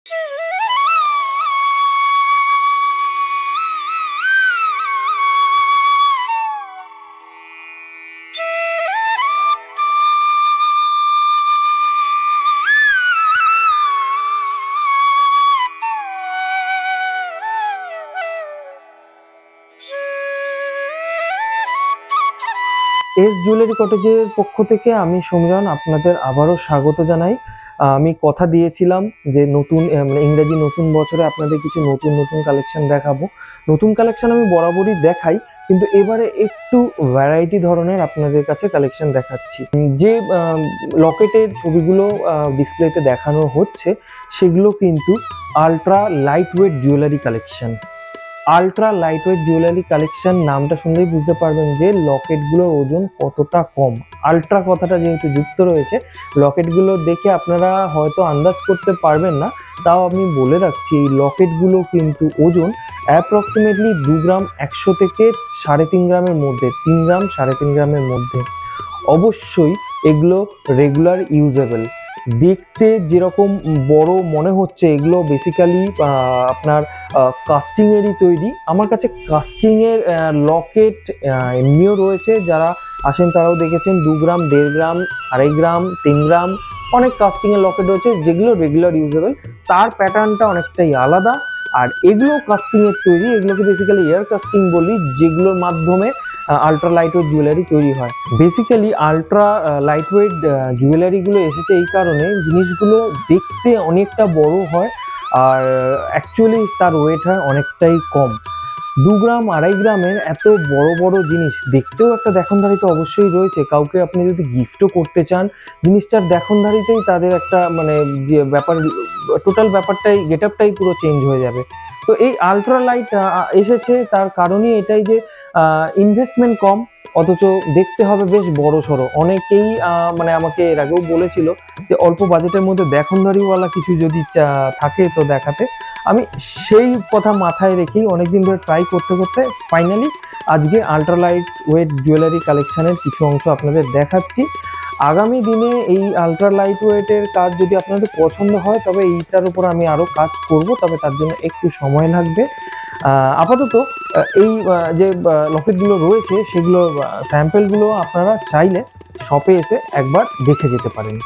S jewellery কটেজের পক্ষ থেকে আমি সমীরণ আপনাদের আবারও স্বাগত জানাই। আমি কথা দিয়েছিলাম যে নতুন মানে ইংরেজি নতুন বছরে আপনাদের কিছু নতুন নতুন কালেকশন দেখাবো। নতুন কালেকশন আমি বরাবরই দেখাই, কিন্তু এবারে একটু ভ্যারাইটি ধরনের আপনাদের কাছে কালেকশন দেখাচ্ছি। যে লকেটের ছবিগুলো ডিসপ্লেতে দেখানো হচ্ছে সেগুলো কিন্তু ultra light weight jewellery collection. Ultra light weight jewellery collection নামটা শুনলেই বুঝতে পারবেন যে লকেটগুলোর ওজন কতটা কম। আলট্রা কথাটা যেহেতু যুক্ত রয়েছে, লকেটগুলো দেখে আপনারা হয়তো আন্দাজ করতে পারবেন না, তাও আমি বলে রাখছি এই লকেটগুলো কিন্তু ওজন অ্যাপ্রক্সিমেটলি 2 গ্রাম 100 থেকে 3.5 গ্রামের মধ্যে, 3 গ্রাম 3.5 গ্রামের মধ্যে। অবশ্যই এগুলো রেগুলার ইউজেবল। দেখতে যেরকম বড় মনে হচ্ছে, এগুলো বেসিক্যালি আপনার কাস্টিংয়েরই তৈরি। আমার কাছে কাস্টিংয়ের লকেট এমনিও রয়েছে, যারা আসেন তারাও দেখেছেন 2 গ্রাম, 1.5 গ্রাম, 2.5 গ্রাম, 3 গ্রাম, অনেক কাস্টিংয়ের লকেট রয়েছে যেগুলো রেগুলার ইউজেবল। তার প্যাটার্নটা অনেকটাই আলাদা। আর এগুলো কাস্টিংয়ের তৈরি, এগুলোকে বেসিক্যালি এয়ার কাস্টিং বলি, যেগুলোর মাধ্যমে আলট্রা লাইট ওয়েট জুয়েলারি তৈরি হয়। বেসিক্যালি আলট্রা লাইট ওয়েট জুয়েলারিগুলো এসেছে এই কারণে, জিনিসগুলো দেখতে অনেকটা বড় হয় আর অ্যাকচুয়ালি তার ওয়েট হয় অনেকটাই কম। 2 গ্রাম 2.5 গ্রামের এত বড় বড় জিনিস দেখতেও একটা দেখনধারিতা অবশ্যই রয়েছে। কাউকে আপনি যদি গিফটও করতে চান, জিনিসটার দেখনধারিতেই তাদের একটা মানে যে ব্যাপার, টোটাল ব্যাপারটাই গেট আপটাই পুরো চেঞ্জ হয়ে যাবে। তো এই আলট্রা লাইট এসেছে তার কারণই এটাই যে ইনভেস্টমেন্ট কম, অথচ দেখতে হবে বেশ বড় সড়ো। অনেকেই মানে আমাকে এর আগেও বলেছিল যে অল্প বাজেটের মধ্যে দেখনধারিওয়ালা কিছু যদি থাকে তো দেখাতে। আমি সেই কথা মাথায় রেখেই অনেকদিন ধরে ট্রাই করতে করতে ফাইনালি আজকে আলট্রা লাইট ওয়েট জুয়েলারি কালেকশনের কিছু অংশ আপনাদের দেখাচ্ছি। আগামী দিনে এই আলট্রা লাইট ওয়েটের কাজ যদি আপনাদের পছন্দ হয়, তবে এইটার উপর আমি আরও কাজ করব, তবে তার জন্য একটু সময় লাগবে। আপাতত এই যে লকেটগুলো রয়েছে সেগুলো স্যাম্পেলগুলো আপনারা চাইলে শপে এসে একবার দেখে যেতে পারেন।